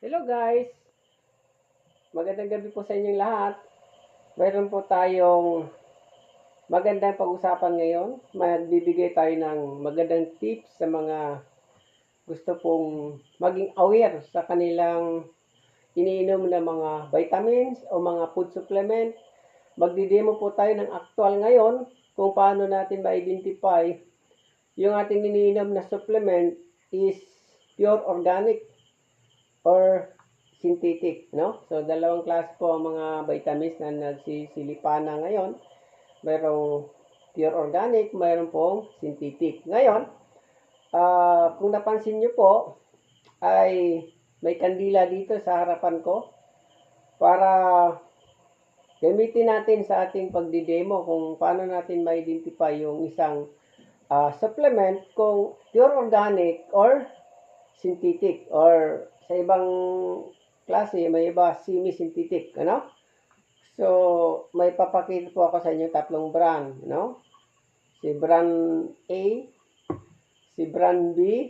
Hello guys! Magandang gabi po sa inyong lahat. Mayroon po tayong magandang pag-usapan ngayon. Magbibigay tayo ng magandang tips sa mga gusto pong maging aware sa kanilang iniinom na mga vitamins o mga food supplement. Magdidemo po tayo ng actual ngayon kung paano natin ma-identify yung ating iniinom na supplement is pure organic or synthetic, no? So, dalawang klase po ang mga vitamins na nagsisilipana ngayon. Mayroong pure organic, mayroon pong synthetic. Ngayon, kung napansin nyo po, ay may kandila dito sa harapan ko para gamitin natin sa ating pagdidemo kung paano natin ma-identify yung isang supplement kung pure organic or synthetic or sa ibang klase may iba semi-synthetic, ano? So, may papakita po ako sa inyo tatlong brand, no? Si brand A, si brand B,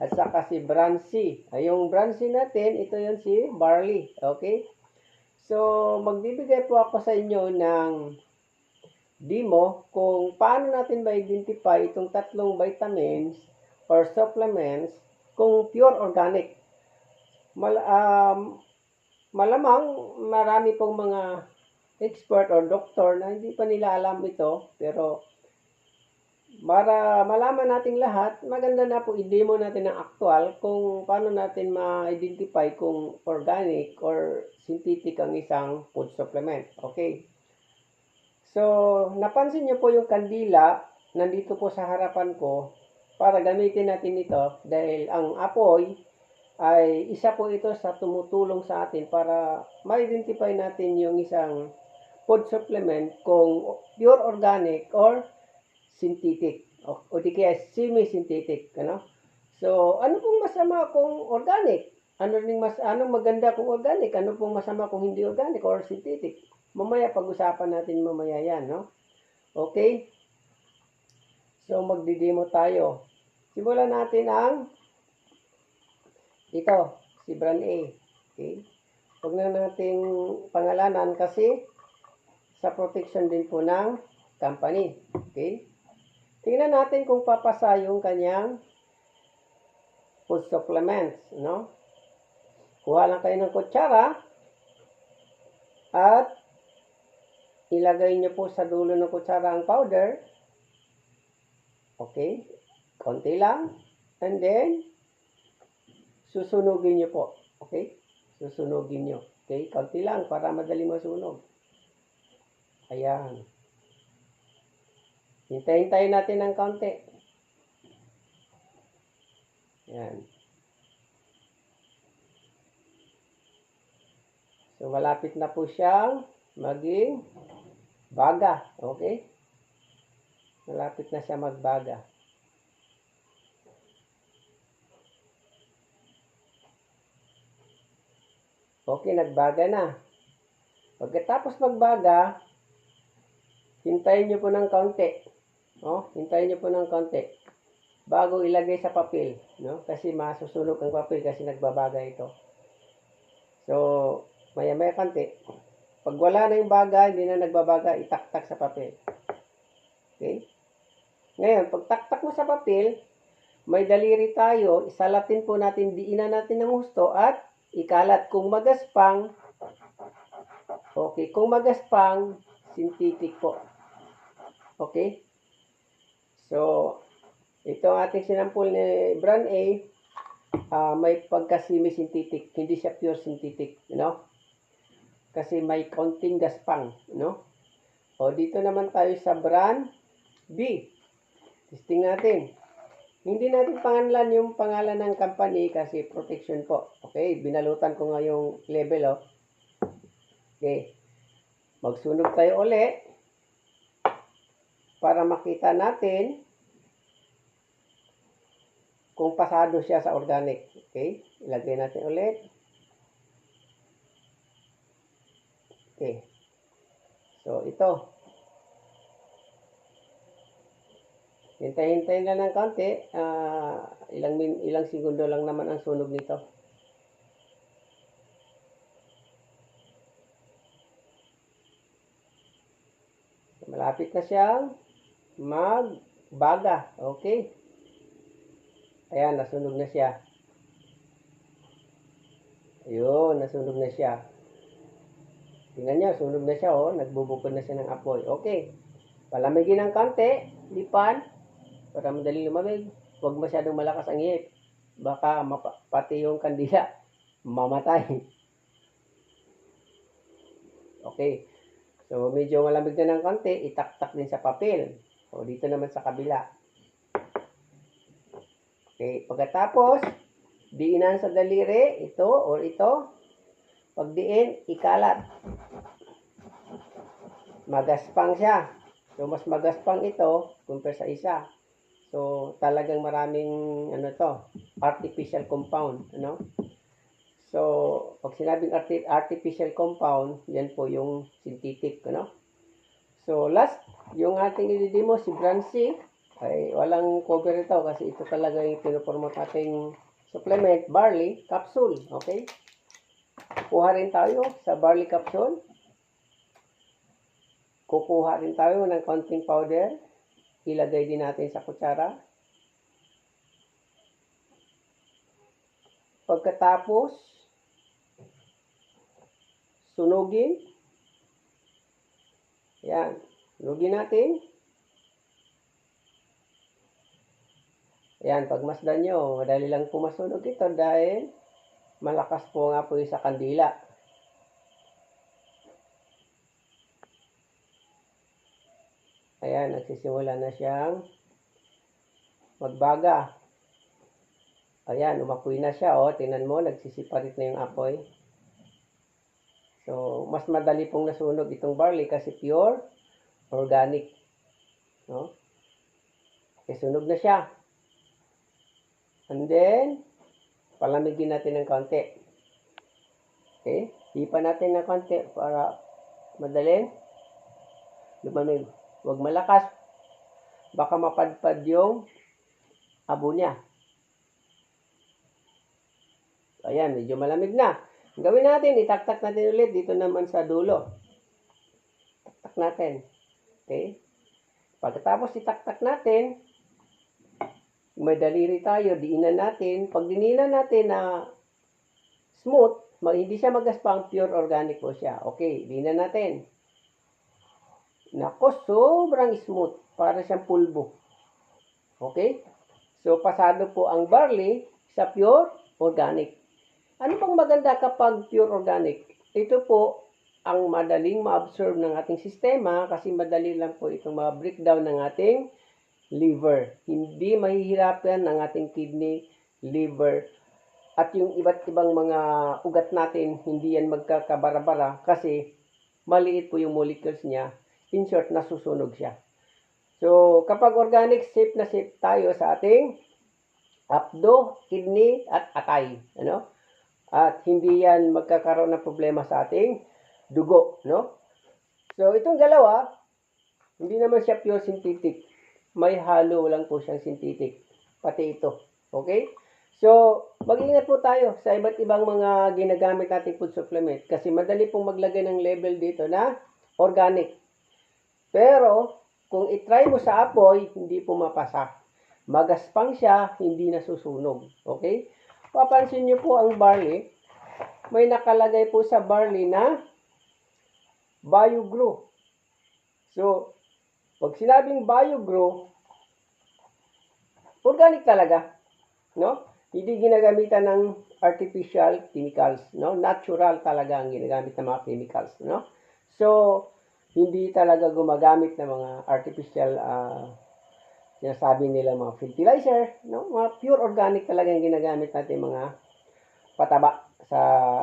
at saka si brand C. Ay, yung brand C natin, ito yun si barley, okay? So, magbibigay po ako sa inyo ng demo kung paano natin ma-identify itong tatlong vitamins or supplements kung pure organic. Malamang marami pong mga expert or doctor na hindi pa nila alam ito, pero para malaman natin lahat, maganda na po i-demo natin ng actual kung paano natin ma-identify kung organic or synthetic ang isang food supplement. Okay. So, napansin niyo po yung kandila, nandito po sa harapan ko, para gamitin natin ito dahil ang apoy ay isa po ito sa tumutulong sa atin para ma-identify natin yung isang food supplement kung pure organic or synthetic o di kaya semi-synthetic, ano? So, ano pong masama kung organic? Anong maganda kung organic? Ano pong masama kung hindi organic or synthetic? Mamaya pag-usapan natin mamaya yan, no? Okay? So, magdidemo tayo. Simulan natin ang ito, si brand A. Okay? Huwag na nating pangalanan kasi sa protection din po ng company. Okay? Tingnan natin kung papasa yung kanyang food supplements, no? Kuha lang kayo ng kutsara at ilagay nyo po sa dulo ng kutsara ang powder. Okay? Konti lang. And then, susunugin nyo po. Okay? Susunugin nyo. Okay? Konti lang para madali masunog. Ayan. Hintayin natin ng konti. Ayan. So, malapit na po siyang maging baga. Okay? Malapit na siya magbaga. Okay, nagbaga na. Pagkatapos magbaga, hintayin nyo po ng kaunti. Oh, hintayin nyo po ng kaunti bago ilagay sa papel, no? Kasi masusunog ang papel kasi nagbabaga ito. So, maya-maya kaunti. Pag wala na yung baga, hindi na nagbabaga, itaktak sa papel. Okay? Ngayon, pag taktak mo sa papel, may daliri tayo, isalatin po natin, diinan natin ng husto at ikalat. Kung magaspang, okay, kung magaspang, synthetic po. Okay? So, ito ang ating sinampol ni brand A, may pagka-semi-synthetic, hindi siya pure synthetic, you know? Kasi may konting gaspang, no? O, dito naman tayo sa brand B. Testing natin. Hindi natin pangalan yung pangalan ng company kasi protection po. Okay, binalutan ko nga yung label, oh. Okay. Magsunog tayo uli para makita natin kung pasado siya sa organic. Okay, ilagay natin ulit. Okay. So, ito. Hintay-hintayin lang ng konti. Ilang segundo lang naman ang sunog nito. malapit na siyang magbaga. Okay? Ayan, nasunog na siya. Ayun, nasunog na siya. Tingnan niyo, sunog na siya, oh. Nagbubukod na siya ng apoy. Okay. Palamigin ng konti, lipan, para madali lumamig. Huwag masyadong malakas ang ihip. Baka pati yung kandila mamatay. Okay. So, medyo malamig na ng konti, itaktak din sa papel. O, dito naman sa kabila. Okay. Pagkatapos, diinan sa daliri, ito or ito. Pagdiin, ikalat. Magaspang siya. So, mas magaspang ito compare sa isa. So, talagang maraming, artificial compound, So, pag sinabing artificial compound, yan po yung synthetic, So, last, yung ating i-demo, si Brancy, ay walang cover ito kasi ito talaga yung pinupromote nating supplement, barley capsule, okay? Kuha rin tayo sa barley capsule. Kukuha rin tayo ng konting powder. Ilagay din natin sa kutsara. Pagkatapos, sunugin. Yan. Sunugin natin. Yan. Pagmasdan nyo, madali lang po masunog ito dahil malakas po nga po sa kandila. Ayan, nagsisimula na siyang magbaga. Ayan, umapoy na siya. O, tingnan mo, nagsisiparit na yung apoy. So, mas madali pong nasunog itong barley kasi pure organic. No? Okay, sunog na siya. And then, palamigin natin ng konti. Okay? Hipan natin ng konti para madaling lumamig. Huwag malakas. Baka mapadpad yung abo niya. Ayan, medyo malamig na. Ang gawin natin, itaktak natin ulit dito naman sa dulo. Taktak natin. Okay? Pagkatapos itaktak natin, may daliri tayo, diinan natin. Pag dininan natin na smooth, hindi siya magaspang, pure organic po siya. Okay, diinan natin. Nako, sobrang smooth. Para siyang pulbo. Okay? So, pasado po ang barley sa pure organic. Ano pang maganda kapag pure organic? Ito po ang madaling ma-absorb ng ating sistema kasi madali lang po itong ma-breakdown ng ating liver. Hindi mahihirapan ng ating kidney, liver, at yung iba't ibang mga ugat natin, hindi yan magkakabara-bara kasi maliit po yung molecules niya. In short, nasusunog siya. So, kapag organic, safe na safe tayo sa ating apdo, kidney, at atay. At hindi yan magkakaroon ng problema sa ating dugo. So, itong dalawa, hindi naman siya pure synthetic. May halo lang po siyang synthetic. Pati ito. Okay? So, mag-ingat po tayo sa iba't ibang mga ginagamit nating food supplement. Kasi madali pong maglagay ng label dito na organic. Pero, kung itry mo sa apoy, hindi po mapasa. Magaspang siya, hindi nasusunog. Okay? Papansin niyo po ang barley. May nakalagay po sa barley na BioGrow. So, pag sinabing BioGrow, organic talaga, Hindi ginagamitan ng artificial chemicals, Natural talaga ang ginagamit ng mga chemicals, So, hindi talaga gumagamit ng mga artificial sinasabi nila mga fertilizer, Mga pure organic talaga ang ginagamit natin mga pataba sa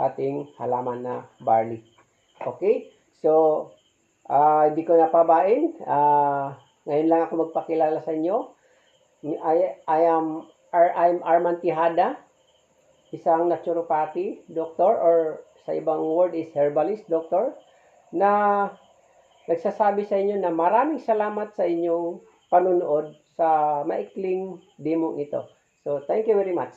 ating halaman na barley. Okay? So, hindi ko napabain. Ngayon lang ako magpakilala sa inyo. I'm Arman Tejada, isang naturopathy doctor or sa ibang word is herbalist doctor na nagsasabi sa inyo na maraming salamat sa inyong panunood sa maikling demo ito. So, thank you very much.